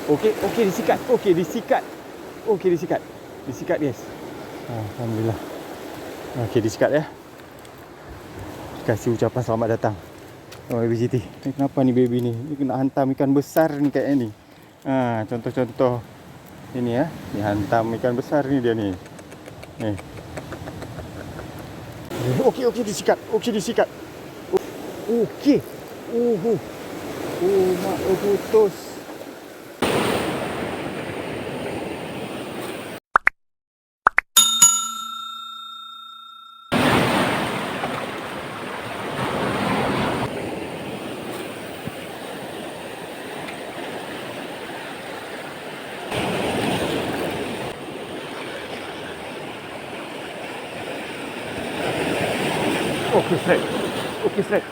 Okey, okey disikat. Okey disikat. Okey disikat. Disikat guys. Alhamdulillah. Okey disikat ya. Kasih ucapan selamat datang. Oh, BGT. Ni kenapa ni baby ni? Ni kena hantam ikan besar ni kayak ni. Contoh-contoh ini ya. Ni hantam ikan besar ni dia ni. Ni. Okey, okey disikat. Okey disikat. Okey. Mak putus. Okey, strike. Okey, strike.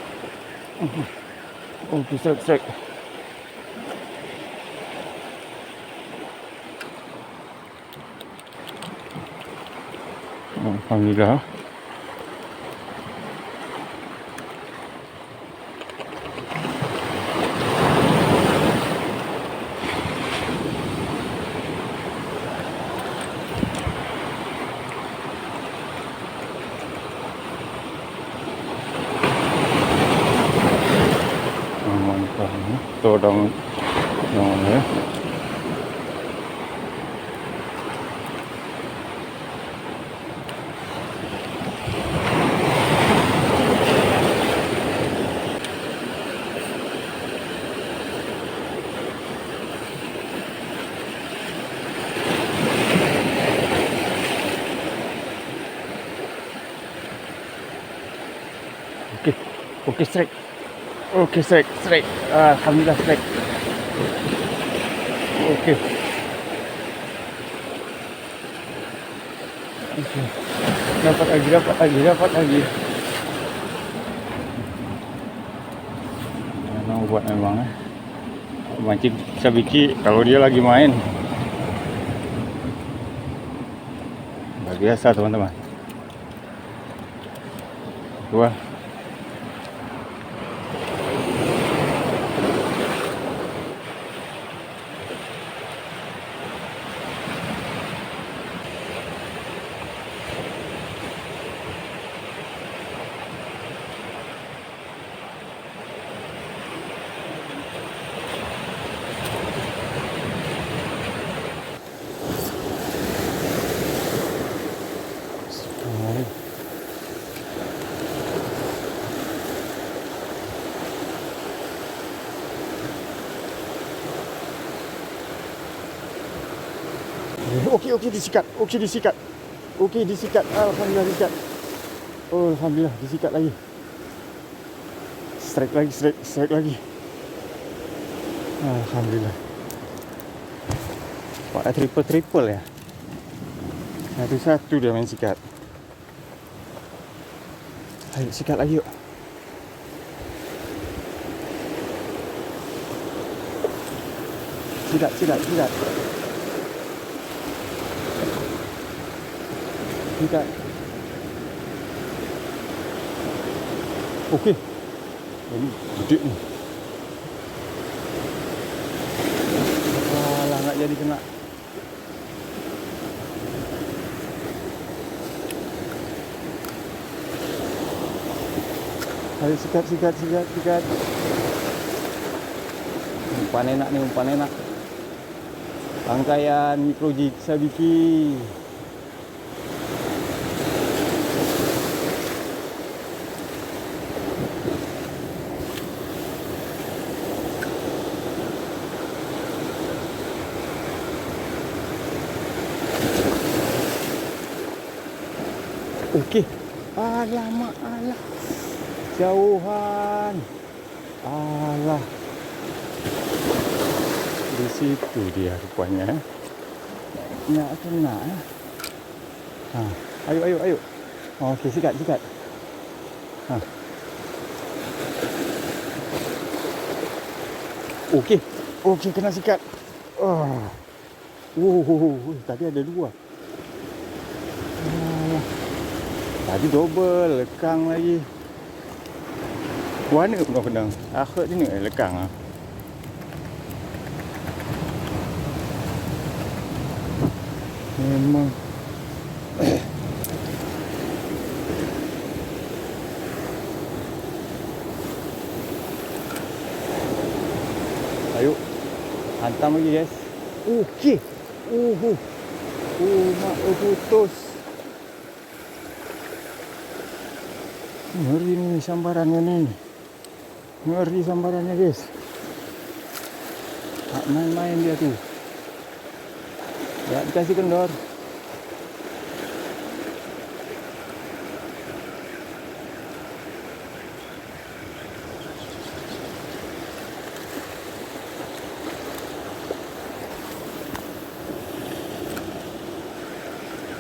Okey, strike. Alhamdulillah. Mantap ni. Todong ya. Okey, strike. Okey, strike. Alhamdulillah strike. Okey. Dapat lagi. Memang buat memang mancing sabiki kalau dia lagi main. Luar biasa teman-teman. Dua. Okey disikat. Okey disikat. Alhamdulillah disikat. Oh, alhamdulillah disikat lagi. Strike lagi. Alhamdulillah. Pak triple ya. Satu dia main sikat. Ayo sikat lagi yuk. Sikat. Sikat. Okey. Ini gede ni. Alah, nak jadi kena. Ayo sikat. Umpan enak. Rangkaian micro jig sabiki. Okey. Alamak. Jauhan. Alah. Di situ dia rupanya. Nak kena. Ayo. Okey, sikat. Okey, kena sikat. Tadi ada dua. Tadi double, lekang lagi. Warna pun kau pedang. Akhir ni lekang. Memang. Ayo, hantam lagi guys. Okey. Mak putus. Ngeri ni sambarannya ni. Ngeri sambarannya guys. Tak main-main dia tu. Ya, dikasih kendor.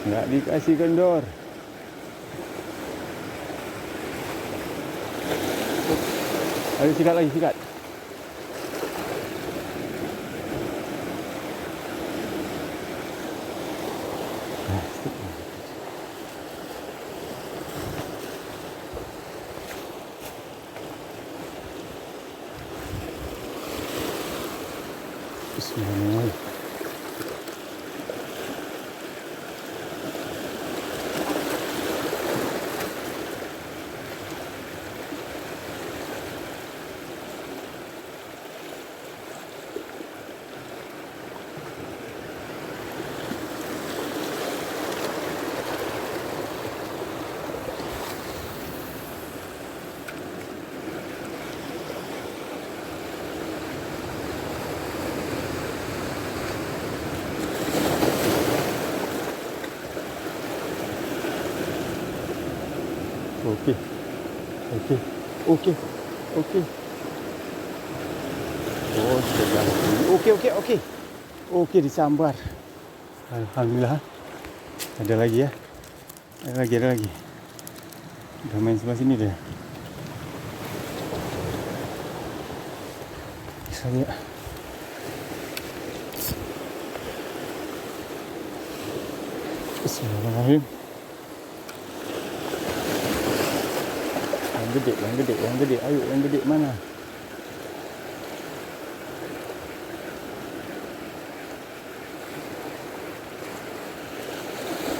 Nggak dikasih kendor. Ayo sikat lagi, sikat. Bismillah. Okey. Oh, sudah. Okey disambar. Alhamdulillah. Ada lagi ya. Ada lagi. Dah main sebelah sini dia. Saya Bismillahirrahmanirrahim. Yang gede. Ayo, yang gede mana?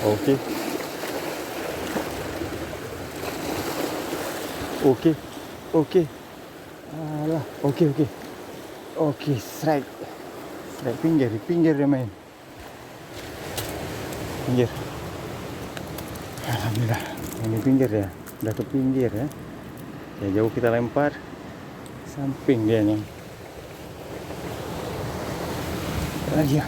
Okey. Alah, okey, strike. Strike pinggir dia main. Pinggir. Alhamdulillah. Ini pinggir dia. Dah ke pinggir ya. Ya, jauh kita lempar samping dia ni. Lagi ya.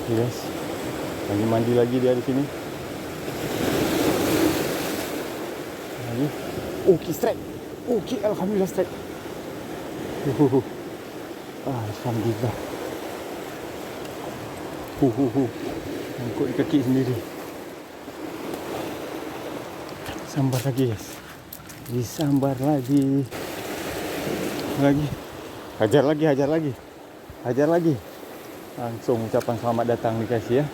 Guys. Lagi mandi lagi dia di sini. Lagi. Okey strike. Okey, alhamdulillah strike. Alhamdulillah. Angkut di kaki sendiri. Sambar lagi guys. Disambar lagi. Hajar lagi. Langsung ucapan selamat datang dikasih ya.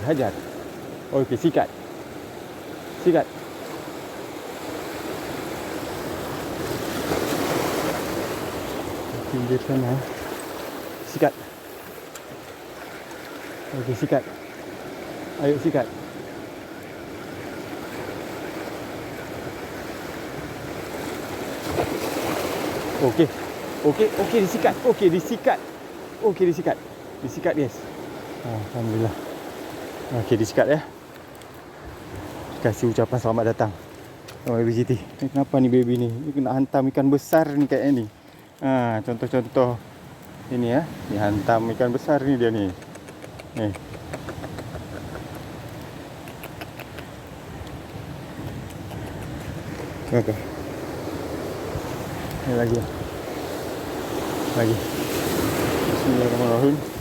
Hajar. Okey, sikat. Pinggir sana. Sikat. Okey, sikat. Ayo sikat. Disikat. Disikat guys. Alhamdulillah. Okey, disikat ya. Kasih ucapan selamat datang. Oh, BGT. Ni kenapa ni baby ni? Ni kena hantam ikan besar ni kayak ni. Contoh-contoh ini ya. Dihantam ikan besar ni dia ni. Nih. Oke. Ini lagi. Bismillahirrahmanirrahim.